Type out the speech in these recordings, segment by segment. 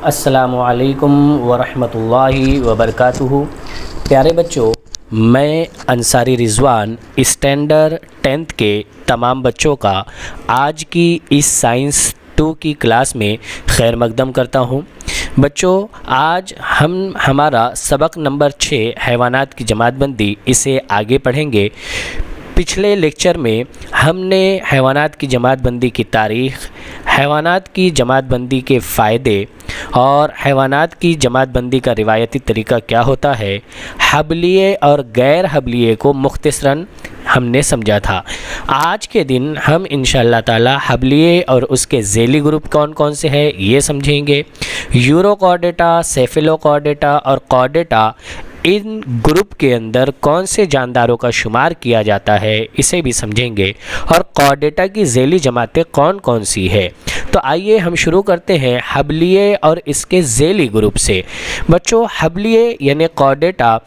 अस्सलामु अलैकुम वरहमतुल्लाहि वबरकातुहू। प्यारे बच्चों, मैं अंसारी रिज़वान स्टैंडर्ड 10th के तमाम बच्चों का आज की इस साइंस 2 की क्लास में खैर मकदम करता हूँ। बच्चों, आज हम हमारा सबक नंबर 6 हैवानात की जमातबंदी इसे आगे पढ़ेंगे। पिछले लेक्चर में हमने हैवानात की जमातबंदी की तारीख़, हैवानात की जमातबंदी के फ़ायदे और हैवानात की जमातबंदी का रिवायती तरीका क्या होता है, हबलिये और गैर हबलिये को मुख्तसरन हमने समझा था। आज के दिन हम इंशाअल्लाह ताला हबलिये और उसके ज़ेली ग्रुप कौन कौन से हैं ये समझेंगे। यूरोकॉर्डेटा, सेफिलोकॉर्डेटा और कॉर्डेटा, इन ग्रुप के अंदर कौन से जानदारों का शुमार किया जाता है इसे भी समझेंगे, और कॉर्डेटा की ज़ेली जमातें कौन कौन सी है। तो आइए हम शुरू करते हैं हबलिये और इसके ज़ेली ग्रुप से। बच्चों, हबलिये यानी कॉर्डेटा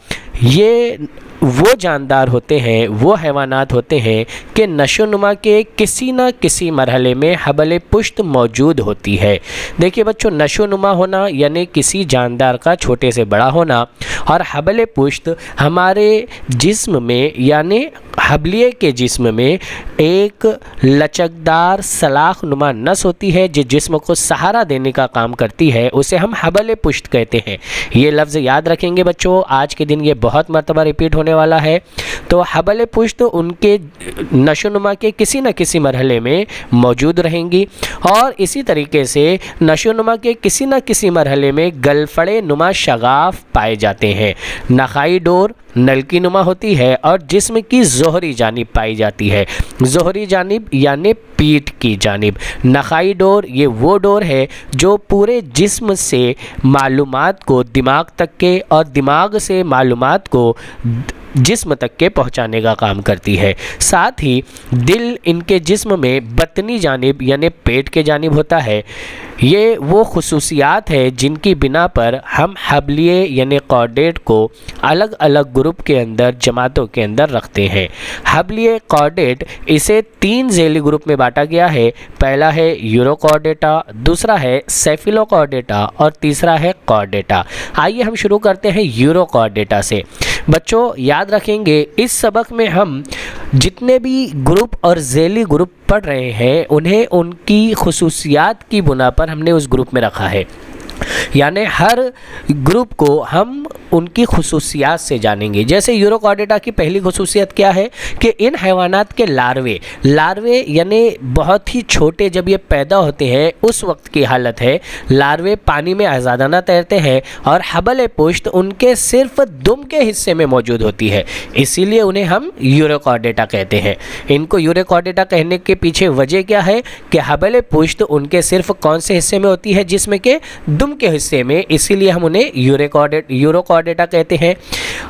ये वो जानदार होते हैं, वो हैवानात होते हैं कि नशोनुमा के किसी न किसी मरहले में हबल पुश्त मौजूद होती है। देखिए बच्चों, नशोनुमा होना यानी किसी जानदार का छोटे से बड़ा होना, और हबल पुश्त हमारे जिस्म में यानी हबलिये के जिस्म में एक लचकदार सलाखनुमा नस होती है जो जिस्म को सहारा देने का काम करती है, उसे हम हबल पुश्त कहते हैं। ये लफ्ज़ याद रखेंगे बच्चों, आज के दिन ये बहुत मरतबा रिपीट होने वाला है। तो हबल पुश्त उनके नशोनुमा के किसी न किसी मरहले में मौजूद रहेंगी, और इसी तरीके से नशोनुमा के किसी न किसी मरहले में गलफड़े नुमा शगाफ पाए जाते हैं। नखाई डोर नलकी नुमा होती है और जिस्म की जोहरी जानिब पाई जाती है। जोहरी जानिब यानी पीठ की जानिब। नखाई डोर ये वो डोर है जो पूरे जिस्म से मालूमात को दिमाग तक के और दिमाग से मालूमात को जिस्म तक के पहुंचाने का काम करती है। साथ ही दिल इनके जिस्म में बतनी जानिब यानी पेट के जानिब होता है। ये वो खुसूसियात है जिनकी बिना पर हम हबलिये यानी कॉर्डेट को अलग अलग ग्रुप के अंदर, जमातों के अंदर रखते हैं। हबलिये कॉर्डेट इसे 3 ज़ेली ग्रुप में बांटा गया है। पहला है यूरोकॉर्डेटा, दूसरा है सेफिलोकॉर्डेटा और तीसरा है कॉर्डेटा। आइए हम शुरू करते हैं यूरोकॉर्डेटा से। बच्चों, याद रखेंगे इस सबक में हम जितने भी ग्रुप और ज़ेली ग्रुप पढ़ रहे हैं उन्हें उनकी खुसूसियात की बुना पर हमने उस ग्रुप में रखा है, यानी हर ग्रुप को हम उनकी खुसूसियात से जानेंगे। जैसे यूरोकॉर्डेटा की पहली खुसूसियत क्या है कि इन हैवानात के लार्वे यानी बहुत ही छोटे जब ये पैदा होते हैं उस वक्त की हालत है, लार्वे पानी में आज़ादाना तैरते हैं और हबल पुश्त उनके सिर्फ दुम के हिस्से में मौजूद होती है, इसीलिए उन्हें हम यूरोकॉर्डेटा कहते हैं। इनको यूरोकॉर्डेटा कहने के पीछे वजह क्या है कि हबल पुश्त उनके सिर्फ कौन से हिस्से में होती है, जिसमें के दुम के हिस्से में, इसीलिए हम उन्हें यूरोकॉर्डेटा कहते हैं।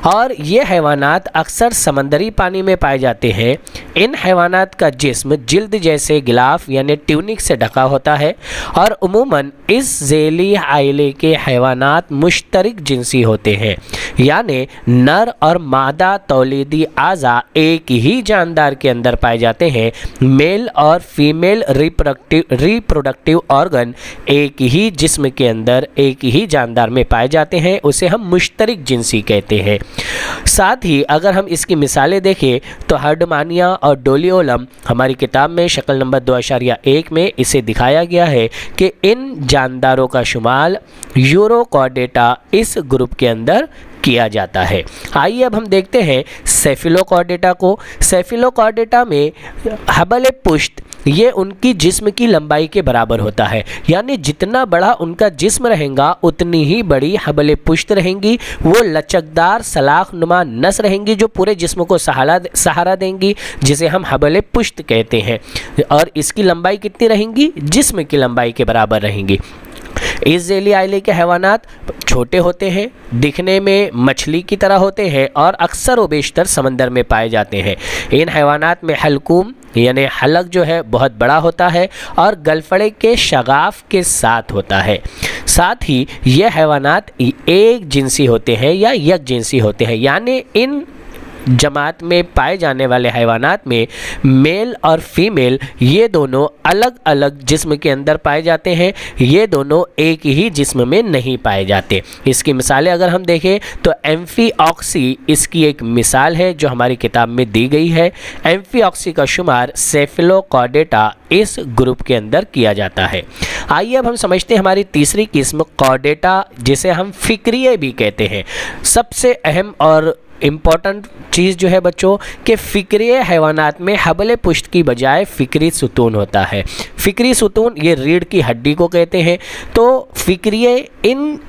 और ये हैवानात अक्सर समंदरी पानी में पाए जाते हैं। इन हैवानात का जिस्म जिल्द जैसे गिलाफ यानी ट्यूनिक से ढका होता है, और उमूमन इस ज़ेली आइले के हैवानात मुश्तरक जिनसी होते हैं, यानी नर और मादा तौलीदी आज़ा एक ही जानदार के अंदर पाए जाते हैं। मेल और फीमेल रिप्रोडक्टिव ऑर्गन एक ही जिस्म के अंदर एक ही जानदार में पाए जाते हैं, उसे हम मुश्तरक जिनसी कहते हैं। साथ ही अगर हम इसकी मिसालें देखें तो हर्डमानिया और डोलियोलम हमारी किताब में शक्ल नंबर 2.1 में इसे दिखाया गया है कि इन जानदारों का शुमार यूरोकॉर्डेटा इस ग्रुप के अंदर किया जाता है। आइए अब हम देखते हैं सेफिलोकॉर्डेटा को। सेफिलोकॉर्डेटा में हबल पुश्त ये उनकी जिस्म की लंबाई के बराबर होता है, यानी जितना बड़ा उनका जिस्म रहेगा उतनी ही बड़ी हबल पुश्त रहेंगी। वो लचकदार सलाखनुमा नस रहेंगी जो पूरे जिस्म को सहारा देंगी, जिसे हम हबल पुश्त कहते हैं, और इसकी लंबाई कितनी रहेंगी, जिस्म की लंबाई के बराबर रहेंगी। इस ज़ेली आइले के हैवानात छोटे होते हैं, दिखने में मछली की तरह होते हैं और अक्सर व बेशतर समंदर में पाए जाते हैं। इन हैवानात में हलकुम यानी हलक जो है बहुत बड़ा होता है और गलफड़े के शगाफ के साथ होता है। साथ ही ये हैवानात एक जिनसी होते हैं या यक जिनसी होते हैं, यानी इन जमात में पाए जाने वाले हैवानात में मेल और फीमेल ये दोनों अलग अलग जिस्म के अंदर पाए जाते हैं, ये दोनों एक ही जिस्म में नहीं पाए जाते। इसकी मिसालें अगर हम देखें तो एम्फीऑक्सी इसकी एक मिसाल है जो हमारी किताब में दी गई है। एम्फीऑक्सी का शुमार सेफेलोकॉर्डेटा इस ग्रुप के अंदर किया जाता है। आइए अब हम समझते हैं हमारी तीसरी किस्म कॉर्डेटा, जिसे हम फिक्रिये भी कहते हैं। सबसे अहम और इम्पॉर्टेंट चीज़ जो है बच्चों कि फ़िक्रिय हैवानात में हबले पुश्त की बजाय फ़िक्री सुतून होता है। फ़िक्री सुतून ये रीढ़ की हड्डी को कहते हैं। तो फ़िक्रिय इन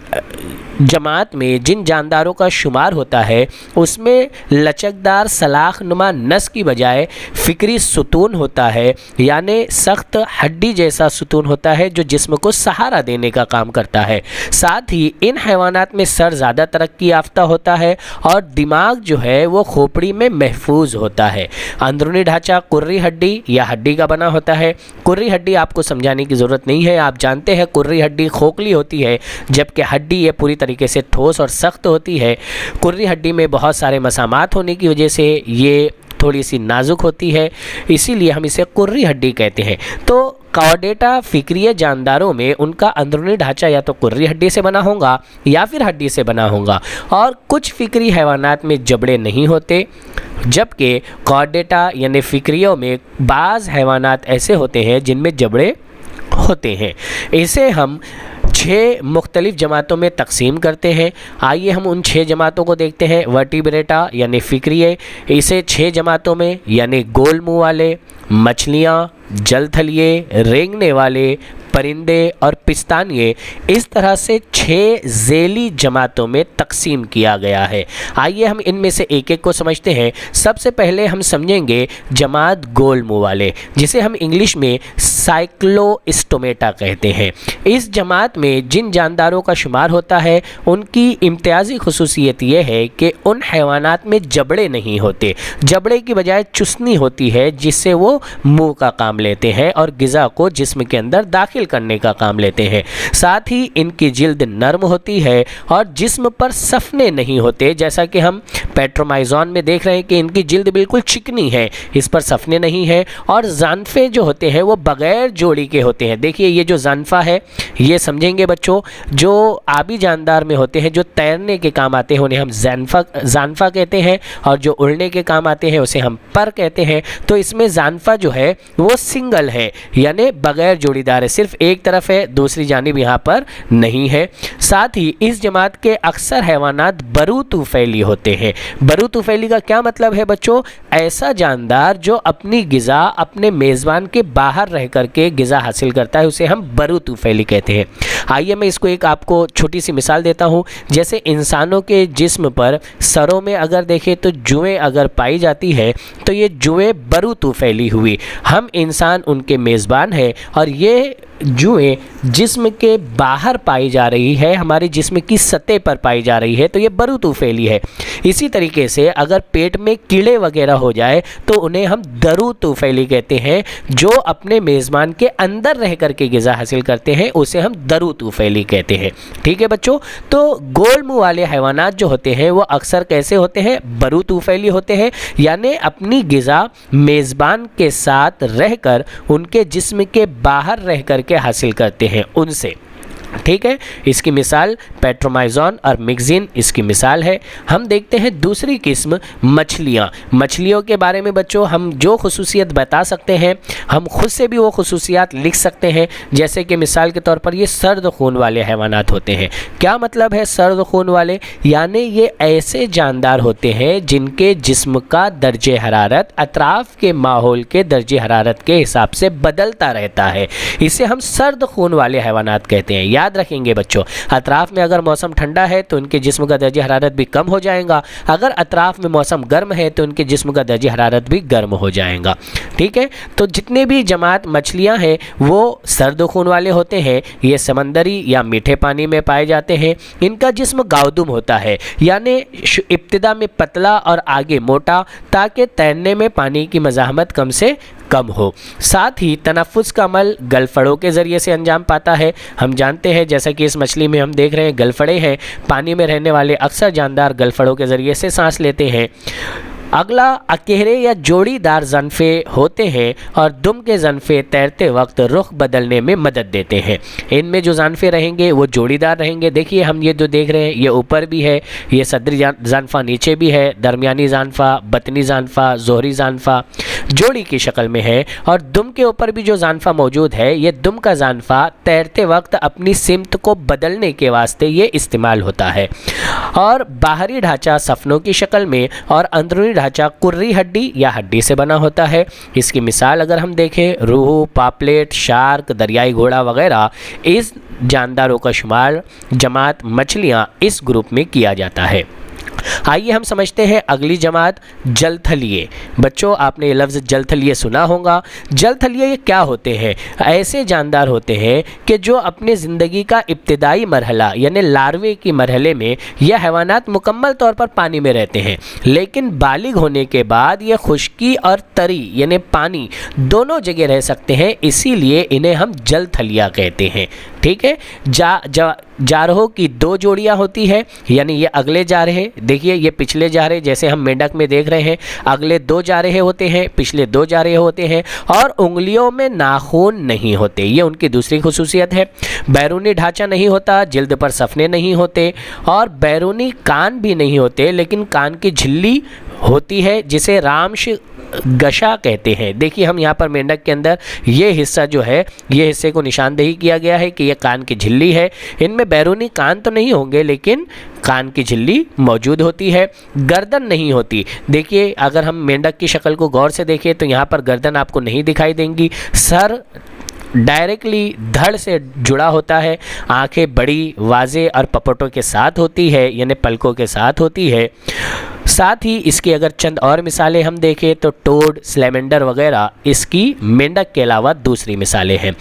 जमात में जिन जानदारों का शुमार होता है उसमें लचकदार सलाख नुमा नस की बजाय फ़िक्री सुतून होता है, यानी सख्त हड्डी जैसा सुतून होता है जो जिस्म को सहारा देने का काम करता है। साथ ही इन हैवानात में सर ज़्यादा तरक्की याफ्ता होता है और दिमाग जो है वो खोपड़ी में महफूज होता है। अंदरूनी ढांचा कुर्री हड्डी या हड्डी का बना होता है। कुर्री हड्डी आपको समझाने की ज़रूरत नहीं है, आप जानते हैं कुर्री हड्डी खोखली होती है जबकि हड्डी ये पूरी तरीके से ठोस और सख्त होती है। कुर्री हड्डी में बहुत सारे मसामात होने की वजह से ये थोड़ी सी नाजुक होती है, इसीलिए हम इसे कुर्री हड्डी कहते हैं। तो कॉर्डेटा फ़िक्रिय जानदारों में उनका अंदरूनी ढांचा या तो कुर्री हड्डी से बना होगा या फिर हड्डी से बना होगा, और कुछ फ़िक्री हैवानात में जबड़े नहीं होते, जबकि कॉर्डेटा यानी फ़िक्रियों में बाज़ हैवानात ऐसे होते हैं जिनमें जबड़े होते हैं। इसे हम 6 मुख्तलिफ जमातों में तकसीम करते हैं। आइए हम उन 6 जमातों को देखते हैं। वर्टिब्रेटा यानी फ़िक्रिये, इसे 6 जमातों में यानी गोल मुँह वाले, मछलियाँ, जलथलिए, रेंगने वाले, परिंदे और पिस्तानिये, इस तरह से 6 ज़ेली जमातों में तकसीम किया गया है। आइए हम इनमें से एक एक को समझते हैं। सबसे पहले हम समझेंगे जमात गोल मुँह वाले, जिसे हम इंग्लिश में साइक्लोस्टोमेटा कहते हैं। इस जमात में जिन जानदारों का शुमार होता है उनकी इम्तियाज़ी खुसूसियत यह है कि उन हैवानात में जबड़े नहीं होते, जबड़े की बजाय चुस्नी होती है जिससे वो मुँह का काम लेते हैं और ग़िज़ा को जिस्म के अंदर दाखिल करने का काम लेते हैं। साथ ही इनकी जिल्द नर्म होती है और जिस्म पर सफने नहीं होते, जैसा कि हम पेट्रोमाइजॉन में देख रहे हैं कि इनकी जिल्द बिल्कुल चिकनी है, इस पर सफने नहीं है। और जानफे जो होते हैं वो बगैर जोड़ी के होते हैं। देखिए ये जो जानफा है ये समझेंगे बच्चों, जो आबी जानदार में होते हैं जो तैरने के काम आते हैं उन्हें हम जानफा कहते हैं, और जो उड़ने के काम आते हैं उसे हम पर कहते हैं। तो इसमें जानफा जो है वो सिंगल है, यानी बगैर जोड़ीदार है, सिर्फ एक तरफ है, दूसरी जानिब यहाँ पर नहीं है। साथ ही इस जमात के अक्सर हैवानात बरूतुफैली होते हैं। बरूतुफैली का क्या मतलब है बच्चों? ऐसा जानदार जो अपनी ग़िज़ा अपने मेज़बान के बाहर रह करके ग़िज़ा हासिल करता है उसे हम बरूतुफैली कहते हैं। आइए मैं इसको एक आपको छोटी सी मिसाल देता हूँ। जैसे इंसानों के जिस्म पर सरों में अगर देखें तो जुएँ अगर पाई जाती है तो ये जुएँ बरूतुफैली हुई। हम इंसान उनके मेज़बान हैं और ये जुएँ जिस्म के बाहर पाई जा रही है, हमारे जिस्म की सतह पर पाई जा रही है, तो ये बरूतुफैली है। इसी तरीके से अगर पेट में कीड़े वगैरह हो जाए तो उन्हें हम दरूतुफैली कहते हैं। जो अपने मेज़बान के अंदर रह करके ग़िज़ा हासिल करते हैं उसे हम दरूतुफैली कहते हैं। ठीक है बच्चों, तो गोल मुँह वाले हैवानात जो होते हैं वो अक्सर कैसे होते हैं? बरूतुफैली होते हैं, यानी अपनी ग़िज़ा मेज़बान के साथ रहकर उनके जिस्म के बाहर रह कर के हासिल करते हैं उनसे। ठीक है, इसकी मिसाल पेट्रोमाइजॉन और मिक्सिन इसकी मिसाल है। हम देखते हैं दूसरी किस्म मछलियाँ। मछलियों के बारे में बच्चों हम जो खुसूसियत बता सकते हैं हम खुद से भी वो खुसूसियात लिख सकते हैं। जैसे कि मिसाल के तौर पर ये सर्द खून वाले हैवानात होते हैं। क्या मतलब है सर्द खून वाले? यानी ये ऐसे जानदार होते हैं जिनके जिस्म का दर्जे हरारत अतराफ़ के माहौल के दर्जे हरारत के हिसाब से बदलता रहता है, इसे हम सर्द खून वाले हैवानात कहते हैं। याद रखेंगे बच्चों, अतराफ़ में अगर मौसम ठंडा है तो उनके जिस्म का दर्जे हरारत भी कम हो जाएगा, अगर अतराफ़ में मौसम गर्म है तो उनके जिस्म का दर्जे हरारत भी गर्म हो जाएगा। ठीक है, तो जितने भी जमात मछलियां हैं वो सर्द खून वाले होते हैं। ये समंदरी या मीठे पानी में पाए जाते हैं। इनका जिस्म गाउदुम होता है, यानी इब्तिदा में पतला और आगे मोटा, ताकि तैरने में पानी की मज़ाहमत कम से कम हो। साथ ही तनफ़ुस का अमल गलफड़ों के ज़रिए से अंजाम पाता है। हम जानते हैं जैसा कि इस मछली में हम देख रहे हैं गलफड़े हैं, पानी में रहने वाले अक्सर जानदार गलफड़ों के ज़रिए से सांस लेते हैं। अगला, अकेले या जोड़ीदार ज़नफ़े होते हैं और दुम के ज़नफ़े तैरते वक्त रुख बदलने में मदद देते हैं। इनमें जो ज़नफ़े रहेंगे वो जोड़ीदार रहेंगे। देखिए हम ये जो देख रहे हैं ये ऊपर भी है, ये सदरी ज़ानफ़ा नीचे भी है, दरमियानी ज़ानफ़ा, बतनी ज़ानफ़ा, ज़ोहरी ज़ानफ़ा जोड़ी की शक्ल में है, और दुम के ऊपर भी जो ज़ानफ़ा मौजूद है ये दुम का ज़ानफ़ा तैरते वक्त अपनी सिमत को बदलने के वास्ते ये इस्तेमाल होता है। और बाहरी ढांचा सफनों की शक्ल में और अंदरूनी ढांचा कुर्री हड्डी या हड्डी से बना होता है। इसकी मिसाल अगर हम देखें, रूहू, पापलेट, शार्क, दरियाई घोड़ा वगैरह इस जानदारों का शुमार जमात मछलियाँ इस ग्रुप में किया जाता है। आइए हम समझते हैं अगली जमात, जलथलिए। बच्चों आपने ये लफ्ज़ जलथलिए सुना होगा। जलथलिए ये क्या होते हैं? ऐसे जानदार होते हैं कि जो अपने ज़िंदगी का इब्तिदाई मरहला यानी लार्वे की मरहले में यह हैवानात मुकम्मल तौर पर पानी में रहते हैं, लेकिन बालिग होने के बाद ये खुश्की और तरी यानी पानी दोनों जगह रह सकते हैं, इसीलिए इन्हें हम जलथलिया कहते हैं। ठीक है। जारहों की दो जोड़ियां होती है, यानी ये अगले जारहे, देखिए ये पिछले जारहे, जैसे हम मेंढक में देख रहे हैं अगले दो जारहे होते हैं, पिछले दो जारहे होते हैं, और उंगलियों में नाखून नहीं होते, ये उनकी दूसरी खुसूसियत है। बैरूनी ढांचा नहीं होता, जिल्द पर सफने नहीं होते, और बैरूनी कान भी नहीं होते, लेकिन कान की झिल्ली होती है जिसे रामश गशा कहते हैं। देखिए हम यहाँ पर मेंढक के अंदर ये हिस्सा जो है, ये हिस्से को निशानदेही किया गया है कि ये कान की झिल्ली है। इनमें बैरूनी कान तो नहीं होंगे, लेकिन कान की झिल्ली मौजूद होती है। गर्दन नहीं होती। देखिए अगर हम मेंढक की शक्ल को गौर से देखें तो यहाँ पर गर्दन आपको नहीं दिखाई देंगी। सर डायरेक्टली धड़ से जुड़ा होता है। आंखें बड़ी, वाजे और पपटों के साथ होती है, यानी पलकों के साथ होती है। साथ ही इसकी अगर चंद और मिसालें हम देखें तो टोड, स्लेमेंडर वगैरह इसकी मेंढक के अलावा दूसरी मिसालें हैं।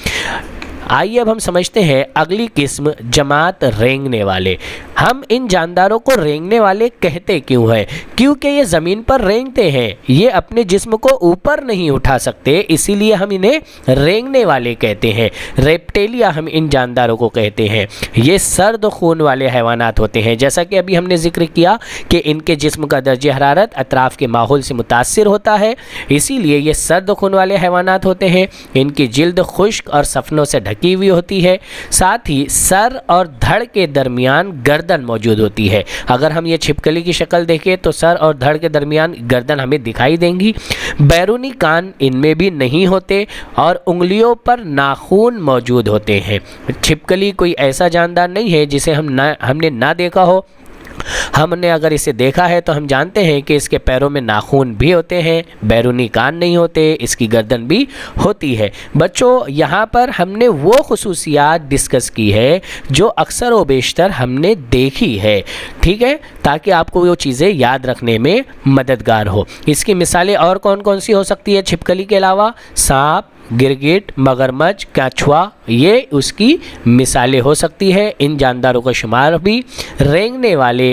आइए अब हम समझते हैं अगली किस्म, जमात रेंगने वाले। हम इन जानदारों को रेंगने वाले कहते क्यों हैं? क्योंकि ये ज़मीन पर रेंगते हैं, ये अपने जिस्म को ऊपर नहीं उठा सकते, इसीलिए हम इन्हें रेंगने वाले कहते हैं। रेप्टेलिया हम इन जानदारों को कहते हैं। ये सर्द खून वाले हैवानात होते हैं। जैसा कि अभी हमने जिक्र किया कि इनके जिस्म का दर्जे हरारत अतराफ़ के माहौल से मुतासिर होता है, इसीलिए ये सर्द खून वाले हैवानात होते हैं। इनकी जिल्द खुश्क और सफनों से ढकी हुई होती है। साथ ही सर और धड़ के दरमियान गर्दन मौजूद होती है। अगर हम ये छिपकली की शक्ल देखें तो सर और धड़ के दरमियान गर्दन हमें दिखाई देंगी। बैरूनी कान इनमें भी नहीं होते और उंगलियों पर नाखून मौजूद होते हैं। छिपकली कोई ऐसा जानदार नहीं है जिसे हमने ना देखा हो। हमने अगर इसे देखा है तो हम जानते हैं कि इसके पैरों में नाखून भी होते हैं, बैरूनी कान नहीं होते, इसकी गर्दन भी होती है। बच्चों यहाँ पर हमने वो खुसूसियात डिस्कस की है जो अक्सर व बेशतर हमने देखी है, ठीक है, ताकि आपको वो चीज़ें याद रखने में मददगार हो। इसकी मिसालें और कौन कौन सी हो सकती है छिपकली के अलावा? सांप, गिरगिट, मगरमच्छ, कछुआ, ये उसकी मिसालें हो सकती है। इन जानदारों का शुमार भी रेंगने वाले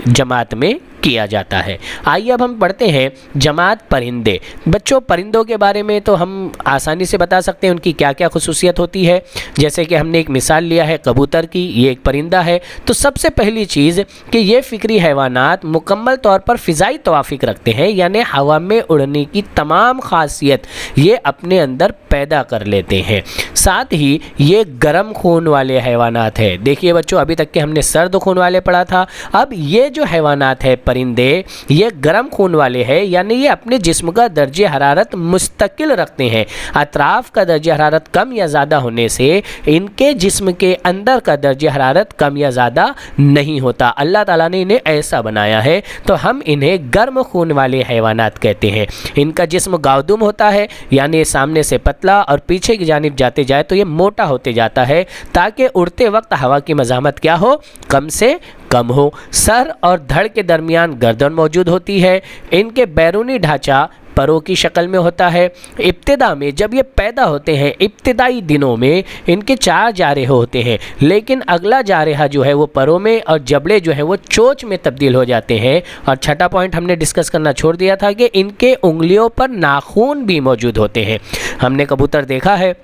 जमात में किया जाता है। आइए अब हम पढ़ते हैं जमात परिंदे। बच्चों परिंदों के बारे में तो हम आसानी से बता सकते हैं उनकी क्या क्या खुसूसियत होती है। जैसे कि हमने एक मिसाल लिया है कबूतर की, ये एक परिंदा है। तो सबसे पहली चीज़ कि ये फ़िक्री हैवानात मुकम्मल तौर पर फ़िज़ाई तवाफ़िक रखते हैं, यानी हवा में उड़ने की तमाम खासियत ये अपने अंदर पैदा कर लेते हैं। साथ ही ये गर्म खून वाले हैवानात है। देखिए बच्चों अभी तक के हमने सर्द खून वाले पढ़ा था, अब ये जो हैवानात है परिंदे ये गर्म खून वाले हैं, यानी ये अपने जिस्म का दर्जे हरारत मुस्तकिल रखते हैं। अतराफ़ का दर्जे हरारत कम या ज़्यादा होने से इनके जिस्म के अंदर का दर्जे हरारत कम या ज़्यादा नहीं होता। अल्लाह ताला ने इन्हें ऐसा बनाया है, तो हम इन्हें गर्म खून वाले हैवानात कहते हैं। इनका जिस्म गावदुम होता है, यानी सामने से पतला और पीछे की जानिब जाते जाए तो ये मोटा होते जाता है, ताकि उड़ते वक्त हवा की मज़ाहमत क्या हो, कम से कम हो। सर और धड़ के दरमियान गर्दन मौजूद होती है। इनके बैरूनी ढांचा परों की शक्ल में होता है। इब्तिदा में जब ये पैदा होते हैं, इब्तिदाई दिनों में इनके 4 जारहे होते हैं, लेकिन अगला जारहा जो है वो परों में और जबड़े जो है वो चोंच में तब्दील हो जाते हैं। और छठा पॉइंट हमने डिस्कस करना छोड़ दिया था कि इनके उंगलियों पर नाखून भी मौजूद होते हैं। हमने कबूतर देखा है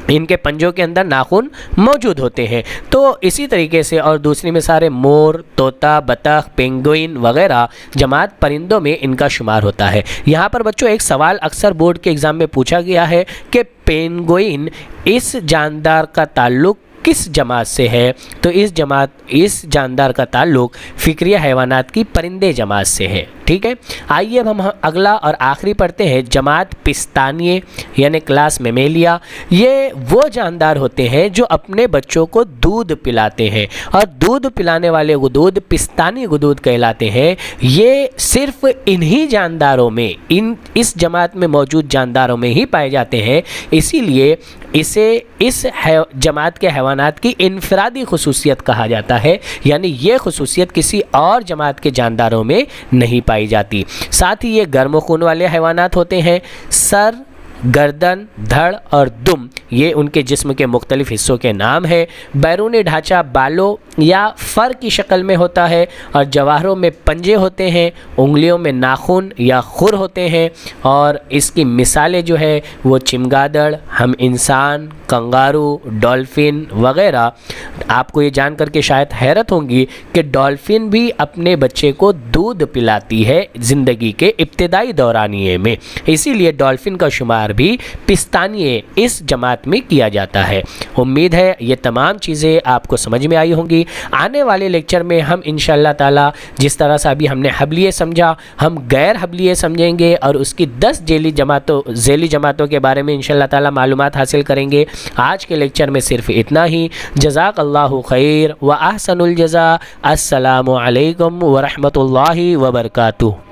इनके पंजों के अंदर नाखून मौजूद होते हैं। तो इसी तरीके से और दूसरी में सारे मोर, तोता, बतख, पेंगुइन वगैरह जमात परिंदों में इनका शुमार होता है। यहाँ पर बच्चों एक सवाल अक्सर बोर्ड के एग्ज़ाम में पूछा गया है कि पेंगुइन इस जानदार का ताल्लुक़ किस जमात से है? तो इस जानदार का ताल्लुक़ फ़िक्रिय हैवानात की परिंदे जमात से है। ठीक है, आइए अब हम अगला और आखिरी पढ़ते हैं, जमात पिस्तानिये यानी क्लास मेमेलिया। ये वो जानदार होते हैं जो अपने बच्चों को दूध पिलाते हैं और दूध पिलाने वाले गुदूद पिस्तानी गुदूद कहलाते हैं। ये सिर्फ इन्हीं जानदारों में, इस जमात में मौजूद जानदारों में ही पाए जाते हैं, इसीलिए इसे इस जमात के हैवानात की इनफरादी खुसूसियत कहा जाता है, यानी ये खुसूसियत किसी और जमात के जानदारों में नहीं पाई जाती। साथ ही ये गर्म खून वाले हैवानात होते हैं। सर, गर्दन, धड़ और दुम ये उनके जिस्म के मुख्तलिफ हिस्सों के नाम है। बैरूनी ढांचा बालों या फर की शक्ल में होता है और जवाहरों में पंजे होते हैं, उंगलियों में नाखून या खुर होते हैं। और इसकी मिसालें जो है वो चमगादड़, हम इंसान, कंगारू, डॉल्फिन वगैरह। आपको ये जान करके शायद हैरत होगी कि डॉल्फिन भी अपने बच्चे को दूध पिलाती है ज़िंदगी के इब्तिदाई दौरानिए में, इसीलिए डॉल्फिन का शुमार भी पिस्तानिये इस जमात में किया जाता है। उम्मीद है ये तमाम चीज़ें आपको समझ में आई होंगी। आने वाले लेक्चर में हम इंशाअल्लाह ताला जिस तरह से अभी हमने हबलिये समझा, हम गैर हबलिये समझेंगे और उसकी 10 ज़ैली जमातों के बारे में इंशाअल्लाह ताला मालूमात हासिल करेंगे। आज के लेक्चर में सिर्फ इतना ही। जज़ाकल्लाहु खैर व अहसनुल जज़ा। अस्सलामु अलैकुम व रहमतुल्लाहि व बरकातुहू।